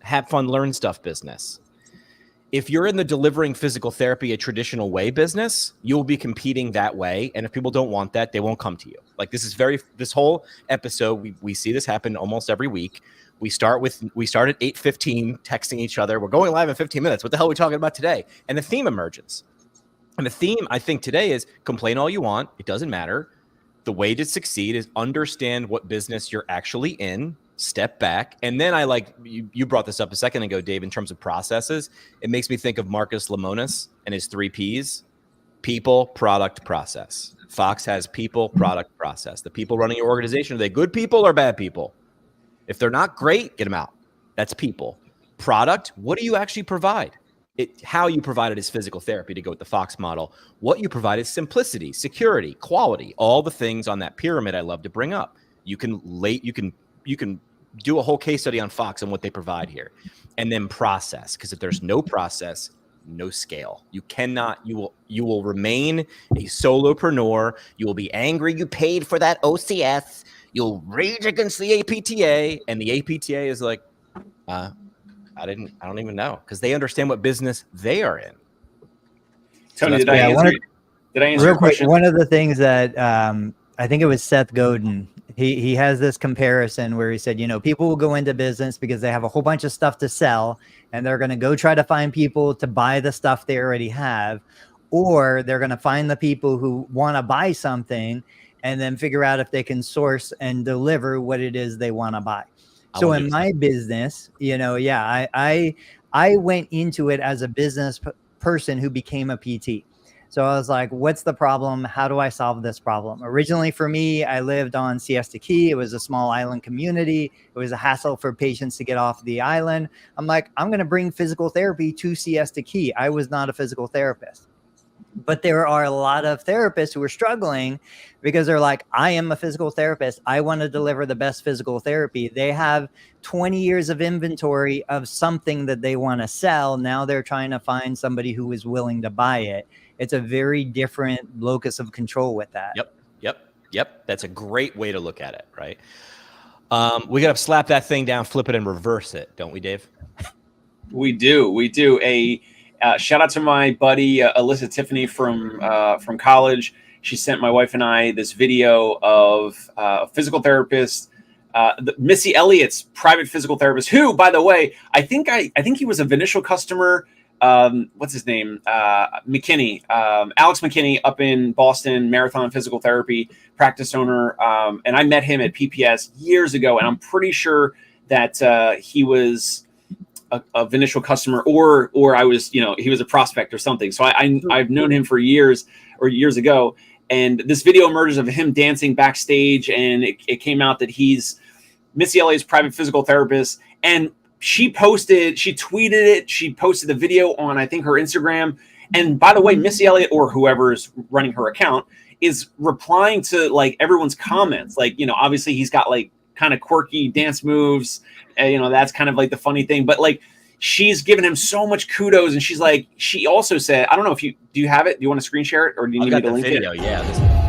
have fun, learn stuff business. If you're in the delivering physical therapy a traditional way business, you'll be competing that way. And if people don't want that, they won't come to you. Like this whole episode, we see this happen almost every week. We start at 8:15 texting each other. We're going live in 15 minutes. What the hell are we talking about today? And the theme emerges. And the theme I think today is complain all you want. It doesn't matter. The way to succeed is understand what business you're actually in. Step back. And then I like, you brought this up a second ago, Dave, in terms of processes. It makes me think of Marcus Lemonis and his 3 Ps, people, product, process. Fox has people, product, process. The people running your organization, are they good people or bad people? If they're not great, get them out. That's people. Product, what do you actually provide? how you provided is physical therapy to go with the Fox model. What you provide is simplicity, security, quality, all the things on that pyramid I love to bring up. You can do a whole case study on Fox and what they provide here, and then process. Because if there's no process, no scale. You will remain a solopreneur. You will be angry you paid for that OCS. You'll rage against the APTA, and the APTA is like, I don't even know, because they understand what business they are in. Tony, So did I answer your question? One of the things that I think it was Seth Godin, he has this comparison where he said, people will go into business because they have a whole bunch of stuff to sell, and they're going to go try to find people to buy the stuff they already have, or they're going to find the people who want to buy something and then figure out if they can source and deliver what it is they want to buy. So in my business, I went into it as a business person who became a PT. So I was like, what's the problem? How do I solve this problem? Originally for me, I lived on Siesta Key. It was a small island community. It was a hassle for patients to get off the island. I'm like, I'm going to bring physical therapy to Siesta Key. I was not a physical therapist. But there are a lot of therapists who are struggling because they're like, I am a physical therapist. I want to deliver the best physical therapy. They have 20 years of inventory of something that they want to sell. Now they're trying to find somebody who is willing to buy it. It's a very different locus of control with that. Yep. That's a great way to look at it, right? We got to slap that thing down, flip it, and reverse it, don't we, Dave? We do. Shout out to my buddy Alyssa Tiffany from college. She sent my wife and I this video of a physical therapist, Missy Elliott's private physical therapist, who, by the way, I think he was an initial customer. What's his name? McKinney, Alex McKinney, up in Boston, Marathon Physical Therapy practice owner. And I met him at PPS years ago, and I'm pretty sure that he was a initial customer, or I was, he was a prospect or something. So I've known him for years ago. And this video emerges of him dancing backstage, and it came out that he's Missy Elliott's private physical therapist. And she tweeted it. She posted the video on, I think, her Instagram. And by the way, Missy Elliott, or whoever's running her account, is replying to like everyone's comments. Like, obviously he's got like kind of quirky dance moves. That's kind of like the funny thing. But like, she's given him so much kudos. And she's like, she also said, I don't know if do you have it? Do you want to screen share it, or do you need me to link it? Yeah.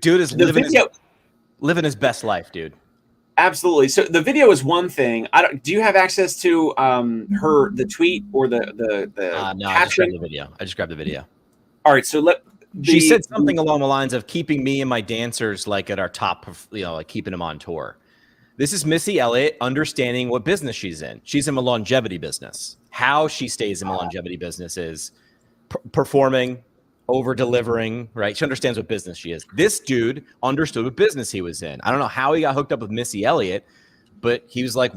Dude is living his best life, dude. Absolutely. So the video is one thing. Do you have access to the tweet or the no, caption? I just grabbed the video. All right. So she said something along the lines of keeping me and my dancers like at our top, like keeping them on tour. This is Missy Elliott understanding what business she's in. She's in a longevity business. How she stays in a longevity business is performing, over delivering, right? She understands what business she is. This dude understood what business he was in. I don't know how he got hooked up with Missy Elliott, but he was like,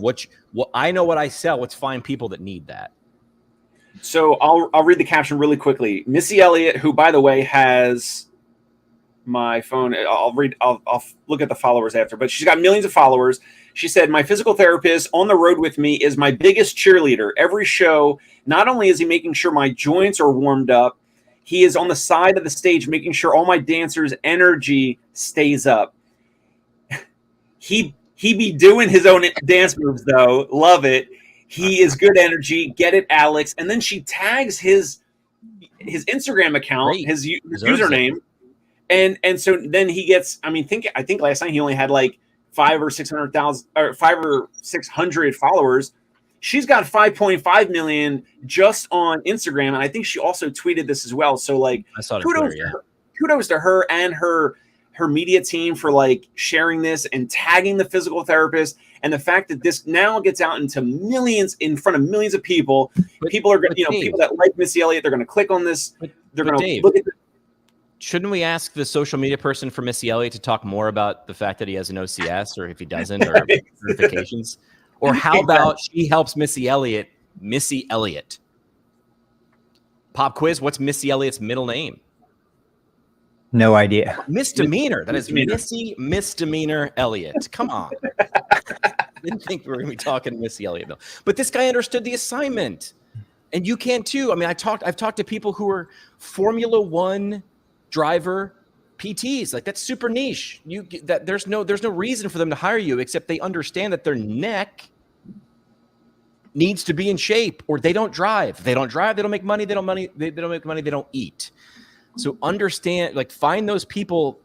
I know what I sell. Let's find people that need that. So I'll read the caption really quickly. Missy Elliott, who, by the way, has my phone. I'll look at the followers after, but she's got millions of followers. She said, my physical therapist on the road with me is my biggest cheerleader. Every show, not only is he making sure my joints are warmed up, he is on the side of the stage making sure all my dancers' energy stays up. He be doing his own dance moves, though. Love it. He is good energy. Get it, Alex. And then she tags his Instagram account, his username. And so then he gets, I think last night he only had like 500 or 600 followers. She's got 5.5 million just on Instagram, and I think she also tweeted this as well. So like, kudos to her and her media team for like sharing this and tagging the physical therapist, and the fact that this now gets out into millions, in front of millions of people. People are going, people that like Missy Elliott, they're going to click on this. They're going to look at this. Shouldn't we ask the social media person for Missy Elliott to talk more about the fact that he has an OCS, or if he doesn't, or certifications? Or how about she helps Missy Elliott Missy Elliott. Pop quiz. What's Missy Elliott's middle name? No idea. Misdemeanor. That is Misdemeanor. Missy Misdemeanor Elliott. Come on. Didn't think we were going to be talking Missy Elliott though. But this guy understood the assignment, and you can too. I mean, I've talked to people who are Formula One driver PTs. Like, that's super niche. There's no reason for them to hire you except they understand that their neck needs to be in shape, or they don't drive. If they don't drive, they don't make money. They don't make money. They don't eat. So understand, like, find those people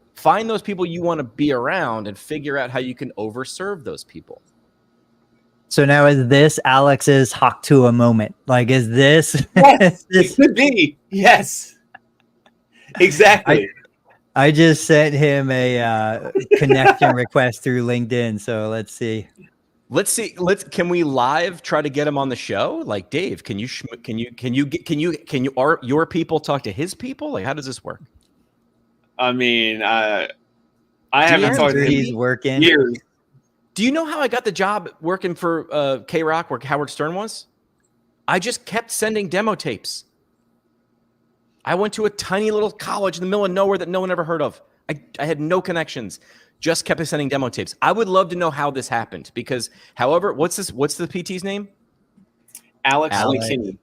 you want to be around, and figure out how you can overserve those people. So now is this Alex's Haktua moment? Like, is this? Yes, it could be. Yes, exactly. I just sent him a connection request through LinkedIn. So let's see. Can we live try to get him on the show? Like, Dave, can your people talk to his people? Like, how does this work? I mean, I haven't talked to him He's working. years. Do you know how I got the job working for K-Rock, where Howard Stern was? I just kept sending demo tapes. I went to a tiny little college in the middle of nowhere that no one ever heard of. I had no connections. Just kept sending demo tapes. I would love to know how this happened, because, however, what's the PT's name? Alex. McKinney.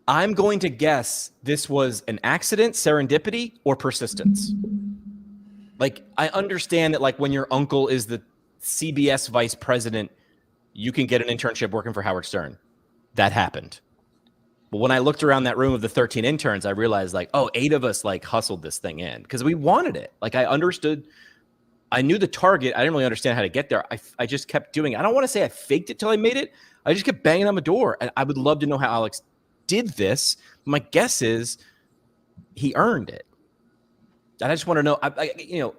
I'm going to guess this was an accident, serendipity, or persistence. Like, I understand that, like, when your uncle is the CBS vice president, you can get an internship working for Howard Stern. That happened. But when I looked around that room of the 13 interns, I realized, like, 8 of us, like, hustled this thing in because we wanted it. Like, I understood. I knew the target. I didn't really understand how to get there. I just kept doing it. I don't want to say I faked it till I made it. I just kept banging on the door. And I would love to know how Alex did this. My guess is he earned it. And I just want to know,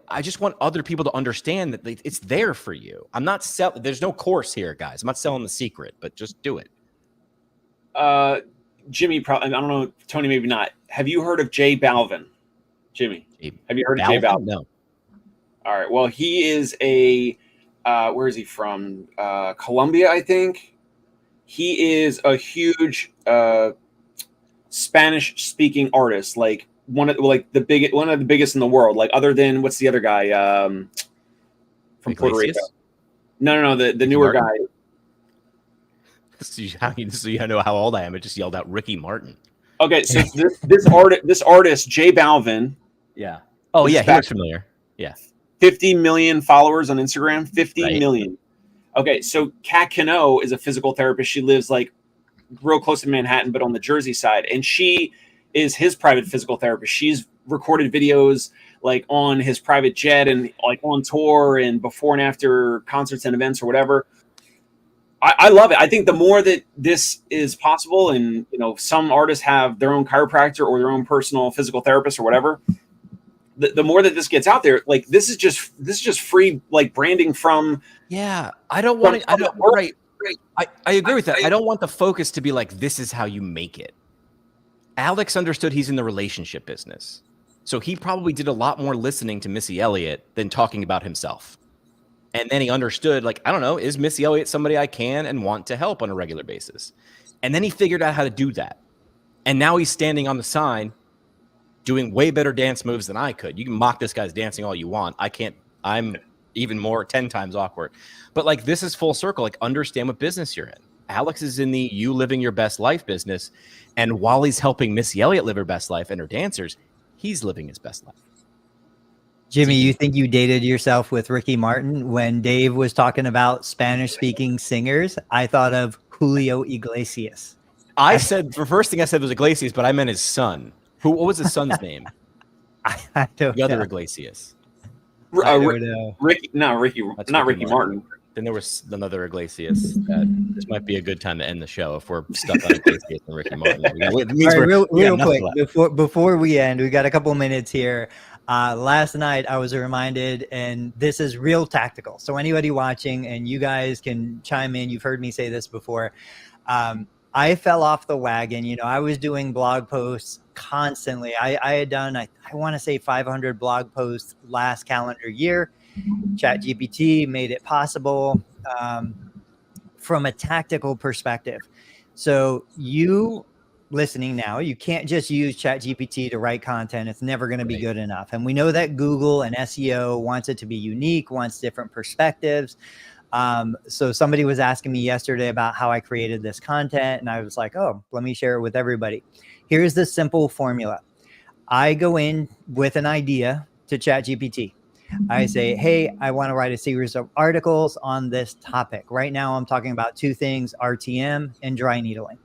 I just want other people to understand that it's there for you. I'm not selling. There's no course here, guys. I'm not selling the secret, but just do it. Jimmy, probably. I don't know. Tony, maybe not. Have you heard of Jay Balvin? Jimmy, have you heard of Jay Balvin? No. All right. Well, he is where is he from? Colombia, I think. He is a huge Spanish-speaking artist, like one of the biggest in the world. Like, other than, what's the other guy from Puerto Rico? No, the newer guy. So you know how old I am. I just yelled out Ricky Martin. Okay, so this artist Jay Balvin. Yeah. Oh yeah, he looks familiar. Yeah. 50 million followers on Instagram. 50 million. Okay, so Kat Cano is a physical therapist. She lives, like, real close to Manhattan, but on the Jersey side, and she is his private physical therapist. She's recorded videos, like, on his private jet and, like, on tour and before and after concerts and events or whatever. I love it. I think the more that this is possible, and, some artists have their own chiropractor or their own personal physical therapist or whatever, the more that this gets out there, like, this is just free, like, branding from. Yeah, I don't want it. Right. I agree with that. I don't want the focus to be like, this is how you make it. Alex understood he's in the relationship business, so he probably did a lot more listening to Missy Elliott than talking about himself. And then he understood, like, I don't know, is Missy Elliott somebody I can and want to help on a regular basis? And then he figured out how to do that. And now he's standing on the sign doing way better dance moves than I could. You can mock this guy's dancing all you want. I can't. I'm even more 10 times awkward. But, like, this is full circle. Like, understand what business you're in. Alex is in the you living your best life business. And while he's helping Missy Elliott live her best life and her dancers, he's living his best life. Jimmy, you think you dated yourself with Ricky Martin? When Dave was talking about Spanish-speaking singers, I thought of Julio Iglesias. I said, the first thing I said was Iglesias, but I meant his son. What was his son's name? I don't know. The other Iglesias. I don't know. Ricky Martin. Then there was another Iglesias. This might be a good time to end the show if we're stuck on Iglesias and Ricky Martin. All right, real quick, before we end, we got a couple minutes here. Last night I was reminded, and this is real tactical, so anybody watching, and you guys can chime in, you've heard me say this before. I fell off the wagon. I was doing blog posts constantly. I had done, I want to say 500 blog posts last calendar year. ChatGPT made it possible. From a tactical perspective, So you listening now, you can't just use ChatGPT to write content. It's never going to be good enough. And we know that Google and SEO wants it to be unique, wants different perspectives. So somebody was asking me yesterday about how I created this content, and I was like, oh, let me share it with everybody. Here's the simple formula. I go in with an idea to ChatGPT. I say, hey, I want to write a series of articles on this topic. Right now, I'm talking about two things, RTM and dry needling.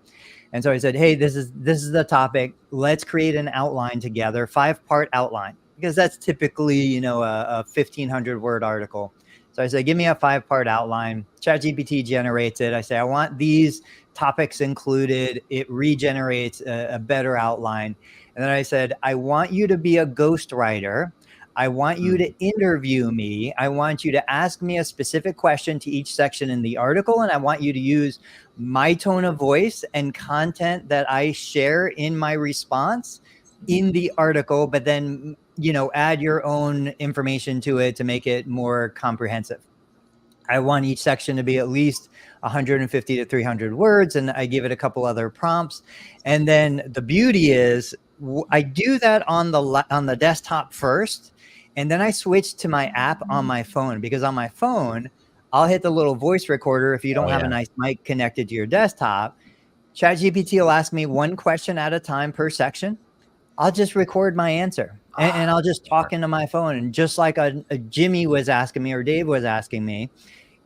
And so I said, hey, this is the topic. Let's create an outline together, 5-part outline, because that's typically, you know, a 1,500 word article. So I said, give me a 5-part outline. ChatGPT generates it. I say, I want these topics included. It regenerates a better outline. And then I said, I want you to be a ghostwriter. I want you to interview me. I want you to ask me a specific question to each section in the article. And I want you to use my tone of voice and content that I share in my response in the article, but then, you know, add your own information to it to make it more comprehensive. I want each section to be at least 150 to 300 words. And I give it a couple other prompts. And then the beauty is I do that on the desktop first. And then I switch to my app on my phone, because on my phone, I'll hit the little voice recorder. If you don't have a nice mic connected to your desktop, ChatGPT will ask me one question at a time per section. I'll just record my answer and I'll just talk into my phone. And just like a Jimmy was asking me or Dave was asking me,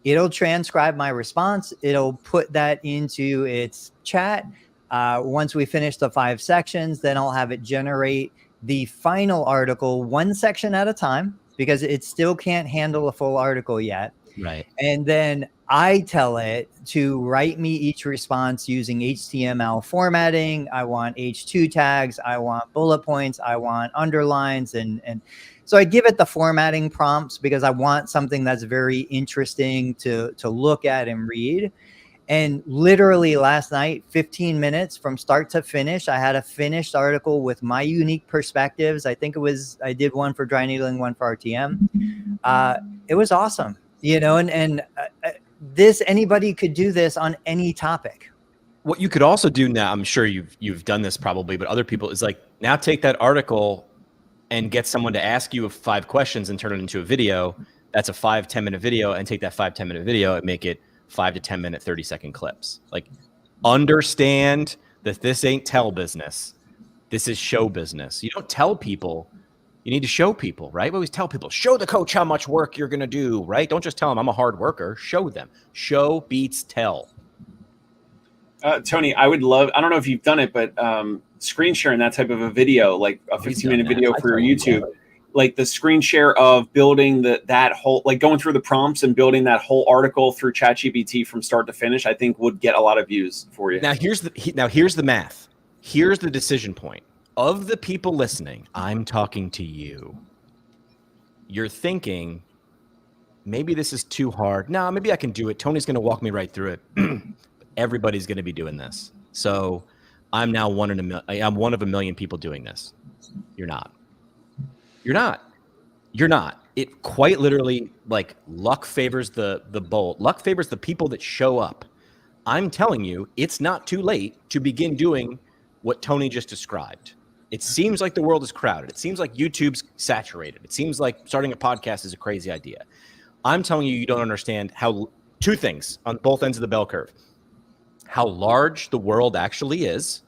it'll transcribe my response. It'll put that into its chat. Once we finish the 5 sections, then I'll have it generate the final article one section at a time, because it still can't handle a full article yet. Right. And then I tell it to write me each response using HTML formatting. I want H2 tags. I want bullet points. I want underlines. And so I give it the formatting prompts because I want something that's very interesting to look at and read. And literally last night, 15 minutes from start to finish, I had a finished article with my unique perspectives. I think I did one for dry needling, one for RTM. It was awesome, you know, and anybody could do this on any topic. What you could also do now, I'm sure you've done this probably, but other people, is like, now take that article and get someone to ask you 5 questions and turn it into a video. That's a 5-10 minute video, and take that 5-10 minute video and make it 5 to 10 minute, 30-second clips. Like, understand that this ain't tell business. This is show business. You don't tell people. You need to show people, right? We always tell people, show the coach how much work you're going to do, right? Don't just tell them I'm a hard worker. Show them. Show beats tell. Tony, I would love, I don't know if you've done it, but screen sharing that type of a video, like a 15-minute video for your YouTube. Like the screen share of building that whole, like going through the prompts and building that whole article through ChatGPT from start to finish, I think would get a lot of views for you. Now here's the math. Here's the decision point. Of the people listening, I'm talking to you. You're thinking, maybe this is too hard. No, maybe I can do it. Tony's going to walk me right through it. Everybody's going to be doing this. So I'm now one of a million people doing this. You're not. You're not. It quite literally, like, luck favors the bold. Luck favors the people that show up. I'm telling you, it's not too late to begin doing what Tony just described. It seems like the world is crowded. It seems like YouTube's saturated. It seems like starting a podcast is a crazy idea. I'm telling you, you don't understand how 2 things on both ends of the bell curve. How large the world actually is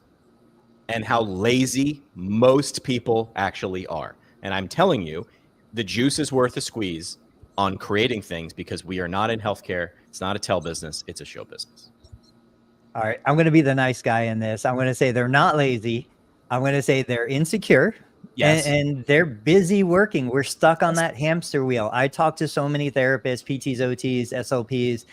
and how lazy most people actually are. And I'm telling you, the juice is worth a squeeze on creating things, because we are not in healthcare. It's not a tell business. It's a show business. All right. I'm going to be the nice guy in this. I'm going to say they're not lazy. I'm going to say they're insecure. Yes. And they're busy working. We're stuck on that hamster wheel. I talk to so many therapists, PTs, OTs, SLPs.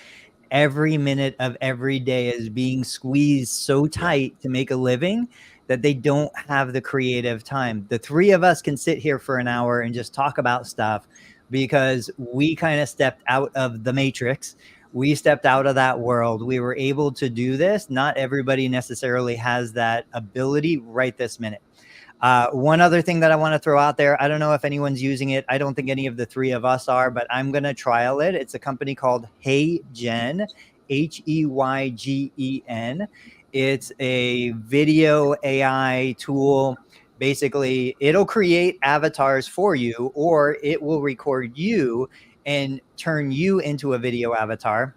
Every minute of every day is being squeezed so tight to make a living that they don't have the creative time. The 3 of us can sit here for an hour and just talk about stuff because we kind of stepped out of the matrix. We stepped out of that world. We were able to do this. Not everybody necessarily has that ability right this minute. One other thing that I want to throw out there, I don't know if anyone's using it. I don't think any of the 3 of us are, but I'm going to trial it. It's a company called HeyGen, HeyGen. It's a video AI tool. Basically, it'll create avatars for you, or it will record you and turn you into a video avatar,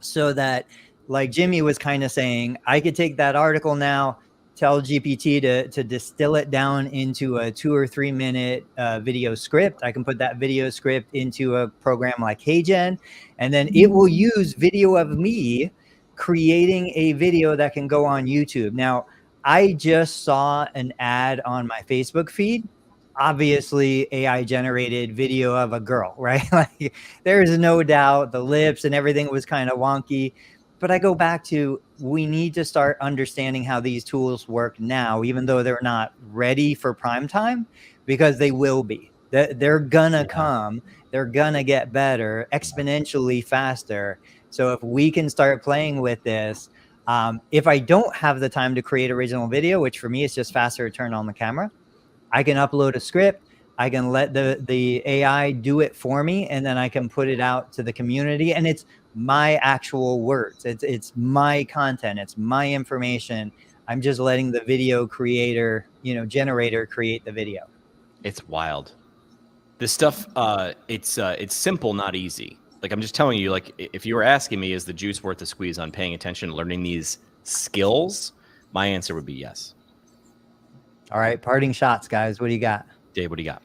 so that, like Jimmy was kind of saying, I could take that article now, tell GPT to distill it down into a 2 or 3 minute video script. I can put that video script into a program like HeyGen, and then it will use video of me creating a video that can go on YouTube. Now, I just saw an ad on my Facebook feed, obviously AI generated video of a girl, right? Like, there's no doubt the lips and everything was kind of wonky. But I go back to, we need to start understanding how these tools work now, even though they're not ready for prime time, because they will be. They're gonna come. They're gonna get better exponentially faster. So if we can start playing with this, if I don't have the time to create original video, which for me is just faster to turn on the camera, I can upload a script. I can let the AI do it for me, and then I can put it out to the community. And it's my actual words. It's my content. It's my information. I'm just letting the video creator, generator create the video. It's wild. This stuff, it's simple, not easy. Like, I'm just telling you, like, if you were asking me, is the juice worth the squeeze on paying attention, learning these skills? My answer would be yes. All right, parting shots, guys. What do you got? Dave, what do you got?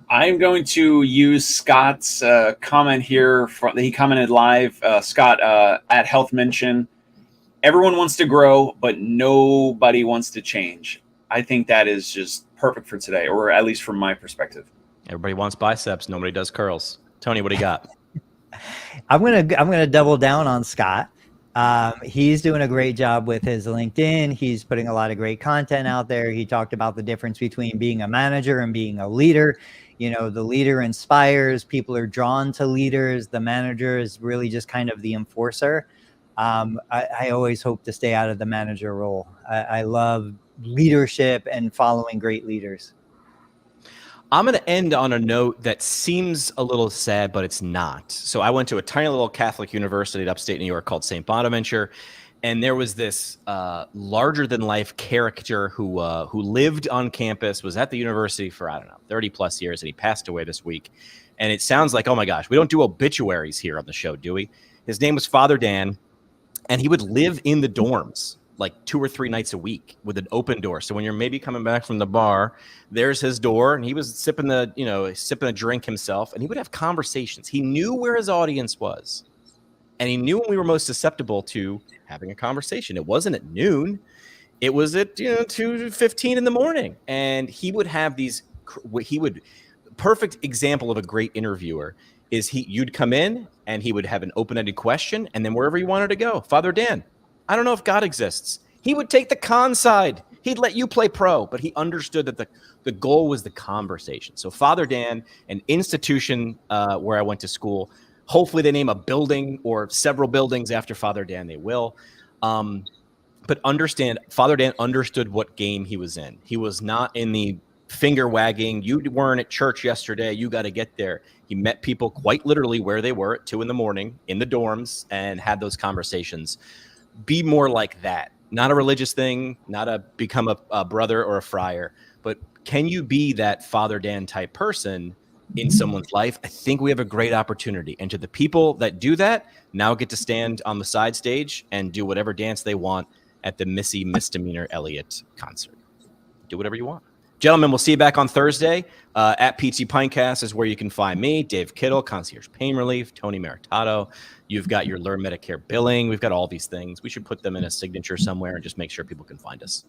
I'm going to use Scott's comment here. He commented live, Scott, at Health Mention. Everyone wants to grow, but nobody wants to change. I think that is just perfect for today, or at least from my perspective. Everybody wants biceps. Nobody does curls. Tony, what do you got? I'm gonna double down on Scott. He's doing a great job with his LinkedIn. He's putting a lot of great content out there. He talked about the difference between being a manager and being a leader. The leader inspires, people are drawn to leaders. The manager is really just kind of the enforcer. I always hope to stay out of the manager role. I love leadership and following great leaders. I'm going to end on a note that seems a little sad, but it's not. So I went to a tiny little Catholic university in upstate New York called St. Bonaventure, and there was this larger-than-life character who lived on campus, was at the university for, 30-plus years, and he passed away this week. And it sounds like, oh my gosh, we don't do obituaries here on the show, do we? His name was Father Dan, and he would live in the dorms like 2 or 3 nights a week with an open door. So when you're maybe coming back from the bar, there's his door, and he was sipping a drink himself, and he would have conversations. He knew where his audience was, and he knew when we were most susceptible to having a conversation. It wasn't at noon. It was at 2:15 in the morning. And he would have these, perfect example of a great interviewer is you'd come in and he would have an open-ended question, and then wherever you wanted to go, Father Dan, I don't know if God exists. He would take the con side. He'd let you play pro, but he understood that the goal was the conversation. So Father Dan, an institution where I went to school, hopefully they name a building or several buildings after Father Dan. They will. But understand, Father Dan understood what game he was in. He was not in the finger wagging. You weren't at church yesterday. You got to get there. He met people quite literally where they were at 2 a.m. in the dorms and had those conversations. Be more like that. Not a religious thing, not a become a brother or a friar, but can you be that Father Dan type person in someone's life? I think we have a great opportunity. And to the people that do that, now get to stand on the side stage and do whatever dance they want at the Missy Misdemeanor Elliott concert. Do whatever you want. Gentlemen, we'll see you back on Thursday. At PT Pinecast is where you can find me, Dave Kittle, Concierge Pain Relief, Tony Maritato. You've got your Learn Medicare billing. We've got all these things. We should put them in a signature somewhere and just make sure people can find us.